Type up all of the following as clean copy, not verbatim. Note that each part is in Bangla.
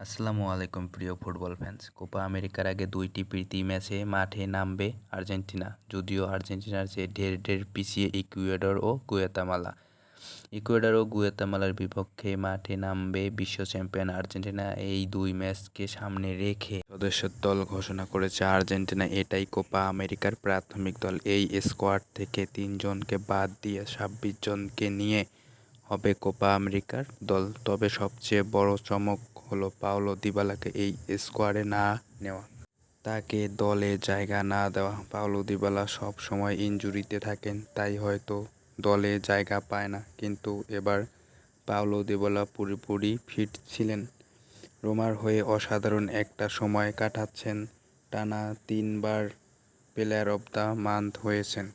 আসসালামু আলাইকুম প্রিয় ফুটবল ফ্যান্স। কোপা আমেরিকার আগে দুইটি প্রীতি ম্যাচে মাঠে নামবে আর্জেন্টিনা। যদিও আর্জেন্টিনার চেয়ে ঢের ঢের পিছিয়ে ইকুয়েডর ও গুয়াতেমালা। ইকুয়েডর ও গুয়াতেমালার বিপক্ষে মাঠে নামবে বিশ্ব চ্যাম্পিয়ন আর্জেন্টিনা। এই দুই ম্যাচকে সামনে রেখে সদস্যের দল ঘোষণা করেছে আর্জেন্টিনা। এটাই কোপা আমেরিকার প্রাথমিক দল। এই স্কোয়াড থেকে 3 জনকে বাদ দিয়ে 26 জনকে নিয়ে হবে কোপা আমেরিকার দল। তবে সবচেয়ে বড় চমক হলো পাওলো দিবালাকে এই স্কোয়াডে না নেওয়া, তাকে দলে জায়গা না দেওয়া। পাওলো দিবালা সব সময় ইনজুরিতে থাকেন, তাই হয়তো দলে জায়গা পায় না, কিন্তু এবার পাওলো দিবালা পুরোপুরি ফিট ছিলেন। রোমার হয়ে অসাধারণ একটা সময় কাটাচ্ছেন, টানা 3বার প্লেয়ার অব দ্য মান্থ হয়েছেন।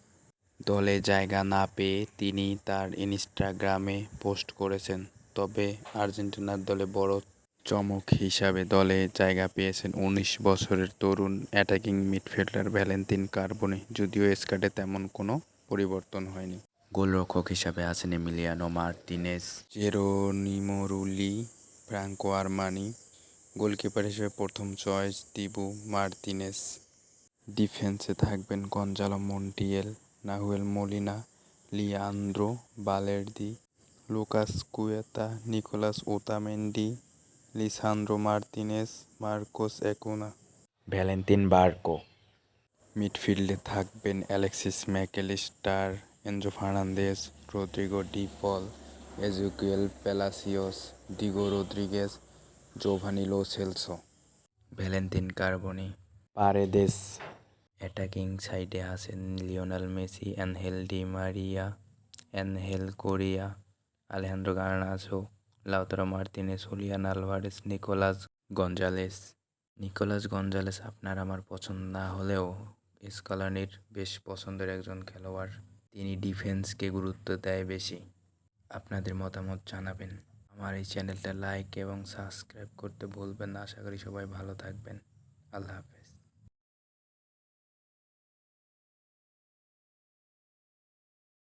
দলে জায়গা না পেয়ে তিনি তার ইনস্টাগ্রামে পোস্ট করেছেন। তবে আর্জেন্টিনার দলে বড় চমক হিসাবে দলে জায়গা পেয়েছেন 19 বছরের তরুণ অ্যাটাকিং মিডফিল্ডার ভ্যালেন্তিন কার্বনি। যদিও স্কোয়াডে তেমন কোনো পরিবর্তন হয়নি। গোলরক্ষক হিসাবে আছেন Emiliano Martinez, Geronimo Rulli, Franco Armani. Goalkeeper হিসেবে প্রথম চয়েস দিবু মার্তিনেজ। ডিফেন্সে থাকবেন Gonzalo Montiel, Nahuel Molina, Leandro Balerdi, Lucas Quarta, Nicolas Otamendi, Lisandro Martinez, Marcos Acuna, Valentin Barco. মিডফিল্ডে থাকবেন Alexis Mac Allister, Enzo Fernandez, Rodrigo De Paul, Ezequiel Palacios, Diego Rodriguez, Giovani Lo Celso, Valentin Carboni, Paredes. Attacking সাইডে আছেন Lionel Messi, Angel Di Maria, Angel Correa, Alejandro Garnacho, Lautaro Martinez, Julian Alvarez, Nicolas Gonzalez আপনার আমার পছন্দ না হলেও স্কলানির বেশ পছন্দের একজন খেলোয়াড়। তিনি ডিফেন্সকে গুরুত্ব দেয় বেশি। আপনাদের মতামত জানাবেন। আমার এই চ্যানেলটা লাইক এবং সাবস্ক্রাইব করতে ভুলবেন না। আশা করি সবাই ভালো থাকবেন। আল্লাহ হাফেজ।